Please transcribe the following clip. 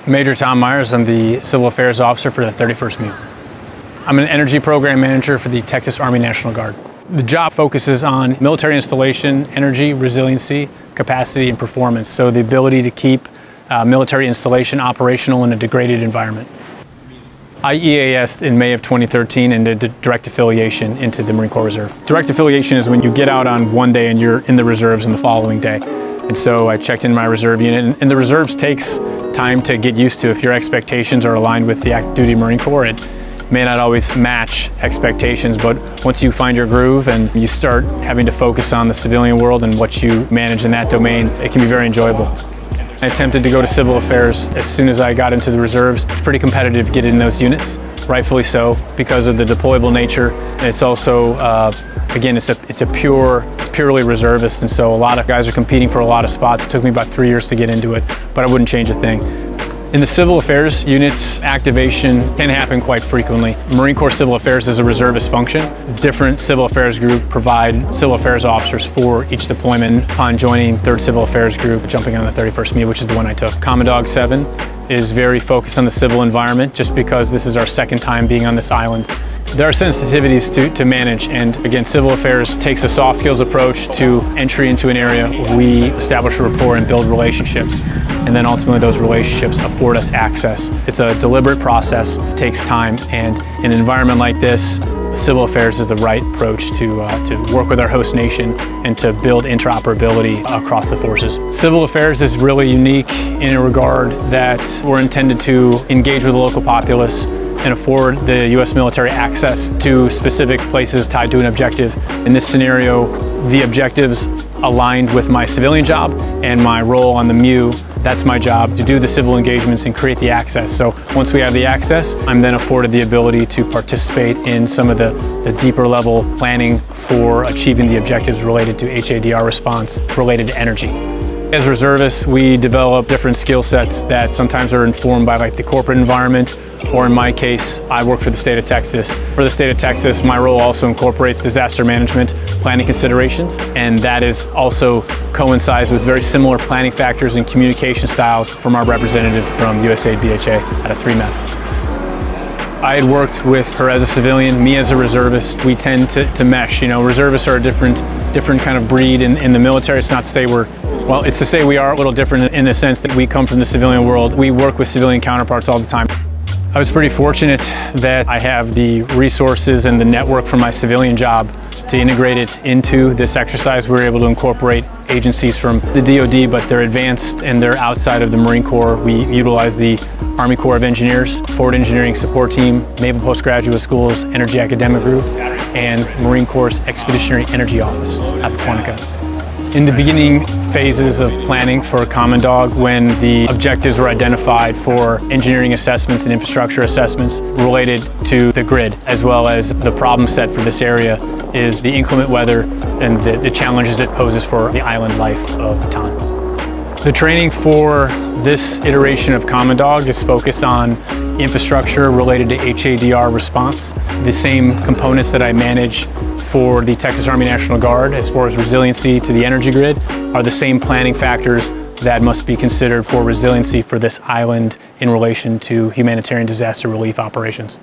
Major Tom Myers. I'm the Civil Affairs Officer for the 31st MEU. I'm an Energy Program Manager for the Texas Army National Guard. The job focuses on military installation, energy, resiliency, capacity, and performance, so the ability to keep military installation operational in a degraded environment. I EAS'd in May of 2013 and did direct affiliation into the Marine Corps Reserve. Direct affiliation is when you get out on one day and you're in the reserves in the following day. And so I checked in my reserve unit, and the reserves takes time to get used to. If your expectations are aligned with the active duty Marine Corps, it may not always match expectations, but once you find your groove and you start having to focus on the civilian world and what you manage in that domain, it can be very enjoyable. I attempted to go to civil affairs as soon as I got into the reserves. It's pretty competitive to get in those units, rightfully so, because of the deployable nature. And it's also, again, it's purely reservist, and so a lot of guys are competing for a lot of spots. It took me about 3 years to get into it, but I wouldn't change a thing. In the civil affairs units, activation can happen quite frequently. Marine Corps Civil Affairs is a reservist function. Different civil affairs group provide civil affairs officers for each deployment. Upon joining 3rd Civil Affairs Group, jumping on the 31st MEU, which is the one I took. Common Dog 7 is very focused on the civil environment, just because this is our second time being on this island. There are sensitivities to manage, and again, civil affairs takes a soft skills approach to entry into an area. We establish a rapport and build relationships, and then ultimately those relationships afford us access. It's a deliberate process, it takes time, and in an environment like this, civil affairs is the right approach to work with our host nation and to build interoperability across the forces. Civil affairs is really unique in a regard that we're intended to engage with the local populace and afford the U.S. military access to specific places tied to an objective. In this scenario, the objectives aligned with my civilian job and my role on the MEU. That's my job, to do the civil engagements and create the access. So once we have the access, I'm then afforded the ability to participate in some of the deeper level planning for achieving the objectives related to HADR response, related to energy. As reservists, we develop different skill sets that sometimes are informed by the corporate environment, or in my case, I work for the state of Texas. For the state of Texas, my role also incorporates disaster management planning considerations, and that is also coincides with very similar planning factors and communication styles from our representative from USAID BHA out of 3MEF. I had worked with her as a civilian, me as a reservist. We tend to mesh. You know, reservists are a different kind of breed in the military. It's not to say it's to say we are a little different in the sense that we come from the civilian world. We work with civilian counterparts all the time. I was pretty fortunate that I have the resources and the network from my civilian job to integrate it into this exercise. We were able to incorporate agencies from the DoD, but they're advanced and they're outside of the Marine Corps. We utilize the Army Corps of Engineers, Forward Engineering Support Team, Naval Postgraduate School's Energy Academic Group, and Marine Corps' Expeditionary Energy Office at the Quantica. In the beginning phases of planning for Common Dog, when the objectives were identified for engineering assessments and infrastructure assessments related to the grid, as well as the problem set for this area is the inclement weather and the challenges it poses for the island life of Batanes. The training for this iteration of Common Dog is focused on infrastructure related to HADR response. The same components that I manage for the Texas Army National Guard as far as resiliency to the energy grid are the same planning factors that must be considered for resiliency for this island in relation to humanitarian disaster relief operations.